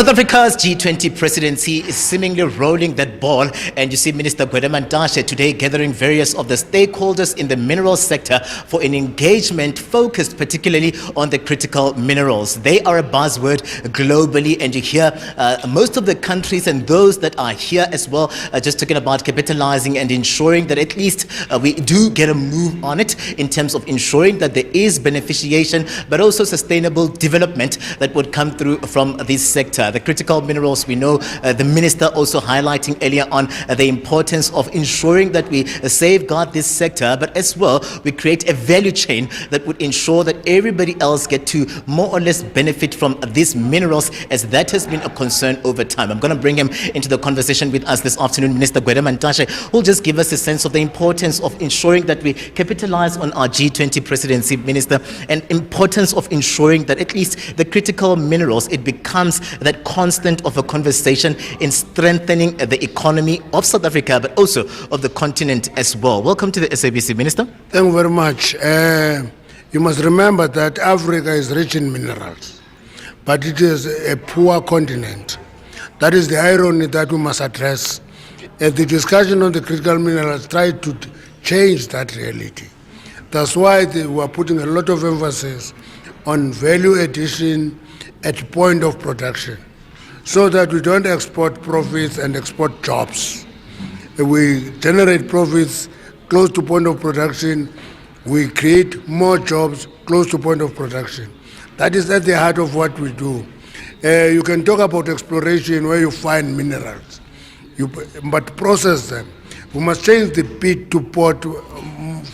South Africa's G20 presidency is seemingly rolling that ball, and you see Minister Gwede Mantashe today gathering various of the stakeholders in the mineral sector for an engagement focused particularly on the critical minerals. They are a buzzword globally, and you hear most of the countries and those that are here as well just talking about capitalizing and ensuring that at least we do get a move on it in terms of ensuring that there is beneficiation but also sustainable development that would come through from this sector. The critical minerals, we know the minister also highlighting earlier on the importance of ensuring that we safeguard this sector, but as well we create a value chain that would ensure that everybody else get to more or less benefit from these minerals, as that has been a concern over time. I'm going to bring him into the conversation with us this afternoon, Minister Gwede Mantashe, who will just give us a sense of the importance of ensuring that we capitalize on our G20 presidency, Minister, and importance of ensuring that at least the critical minerals, it becomes that constant of a conversation in strengthening the economy of South Africa, but also of the continent as well. Welcome to the SABC, Minister. Thank you very much. You must remember that Africa is rich in minerals, but it is a poor continent. That is the irony that we must address. The discussion on the critical minerals try to change that reality. That's why we are putting a lot of emphasis on value addition at point of production, so that we don't export profits and export jobs. We generate profits close to point of production, we create more jobs close to point of production. That is at the heart of what we do. You can talk about exploration where you find minerals, but process them. We must change the pit to port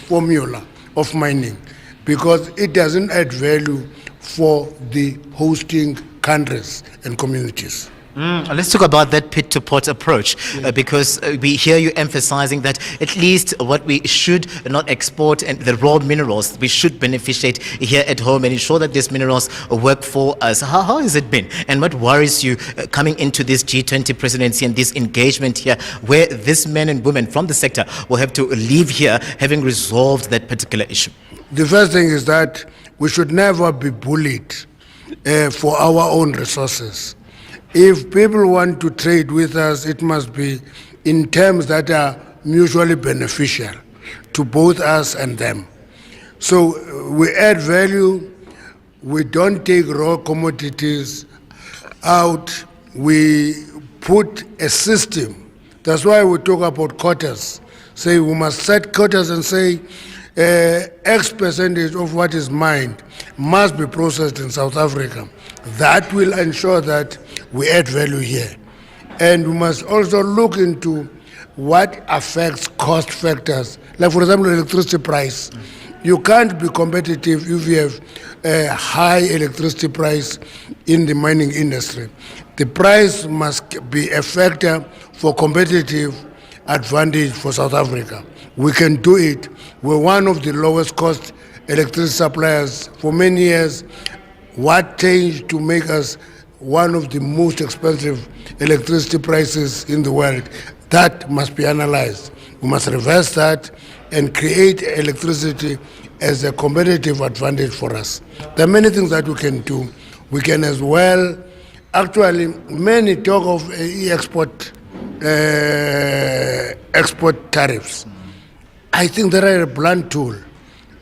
formula of mining, because it doesn't add value for the hosting countries and communities. Let's talk about that pit to port approach, because we hear you emphasizing that at least what we should not export and the raw minerals, we should beneficiate here at home and ensure that these minerals work for us. How has it been, and what worries you coming into this G20 presidency and this engagement here, where these men and women from the sector will have to leave here having resolved that particular issue? The first thing is that we should never be bullied for our own resources. If people want to trade with us, it must be in terms that are mutually beneficial to both us and them. So we add value, we don't take raw commodities out, we put a system. That's why we talk about quotas. Say we must set quotas and say X percentage of what is mined must be processed in South Africa. That will ensure that we add value here. And we must also look into what affects cost factors. Like, for example, electricity price. You can't be competitive if you have a high electricity price in the mining industry. The price must be a factor for competitive advantage for South Africa. We can do it. We're one of the lowest cost electricity suppliers for many years. What changed to make us one of the most expensive electricity prices in the world? That must be analyzed. We must reverse that and create electricity as a competitive advantage for us. There are many things that we can do. We can as well, actually, many talk of export tariffs. I think they are a blunt tool,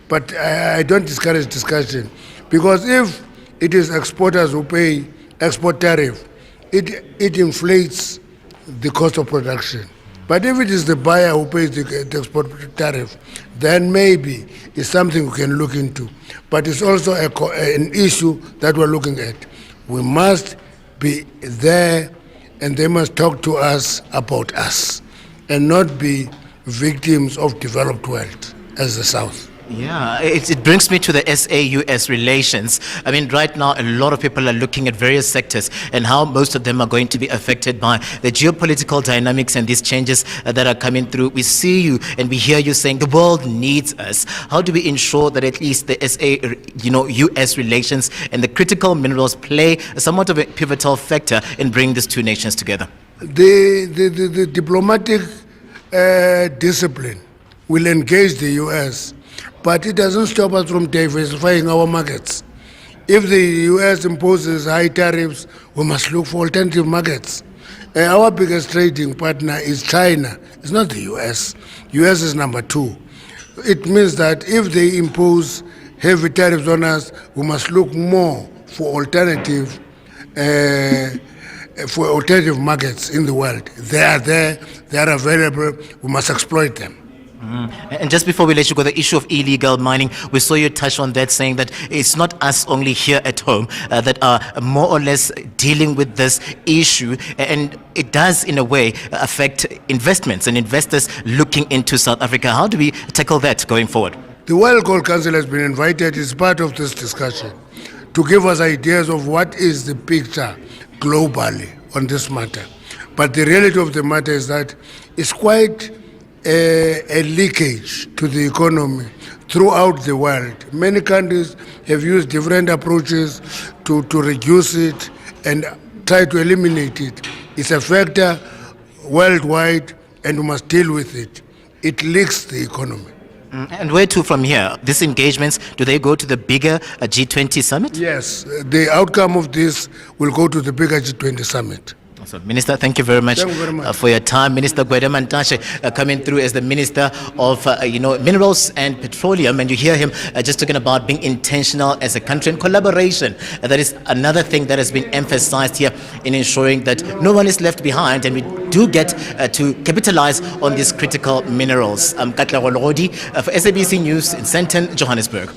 but I don't discourage discussion, because if it is exporters who pay export tariff, it inflates the cost of production. But if it is the buyer who pays the export tariff, then maybe it's something we can look into. But it's also an issue that we're looking at. We must be there, and they must talk to us about us and not be victims of developed world as the South. Yeah, it brings me to the SA-US relations. I mean, right now, a lot of people are looking at various sectors and how most of them are going to be affected by the geopolitical dynamics and these changes that are coming through. We see you and we hear you saying the world needs us. How do we ensure that at least the SA-US relations and the critical minerals play somewhat of a pivotal factor in bringing these two nations together? The diplomatic discipline will engage the US, but it doesn't stop us from diversifying our markets. If the US imposes high tariffs, we must look for alternative markets. Our biggest trading partner is China. It's not the US. US is number 2. It means that if they impose heavy tariffs on us, we must look more for alternative markets in the world. They are there, they are available, we must exploit them. And just before we let you go, the issue of illegal mining, we saw you touch on that, saying that it's not us only here at home that are more or less dealing with this issue, and it does in a way affect investments and investors looking into South Africa. How do we tackle that going forward? The World Gold Council has been invited as part of this discussion to give us ideas of what is the picture globally on this matter. But the reality of the matter is that it's quite a leakage to the economy throughout the world. Many countries have used different approaches to reduce it and try to eliminate it. It's a factor worldwide and we must deal with it. It leaks the economy. And where to from here? These engagements, do they go to the bigger G20 summit? Yes, the outcome of this will go to the bigger G20 summit. So, Minister, thank you very much, Thank you very much. For your time. Minister Gwede Mantashe coming through as the Minister of Minerals and Petroleum, and you hear him just talking about being intentional as a country and collaboration. That is another thing that has been emphasized here in ensuring that no one is left behind, and we do get to capitalize on these critical minerals. Katla Rolodi for SABC News in Sandton, Johannesburg.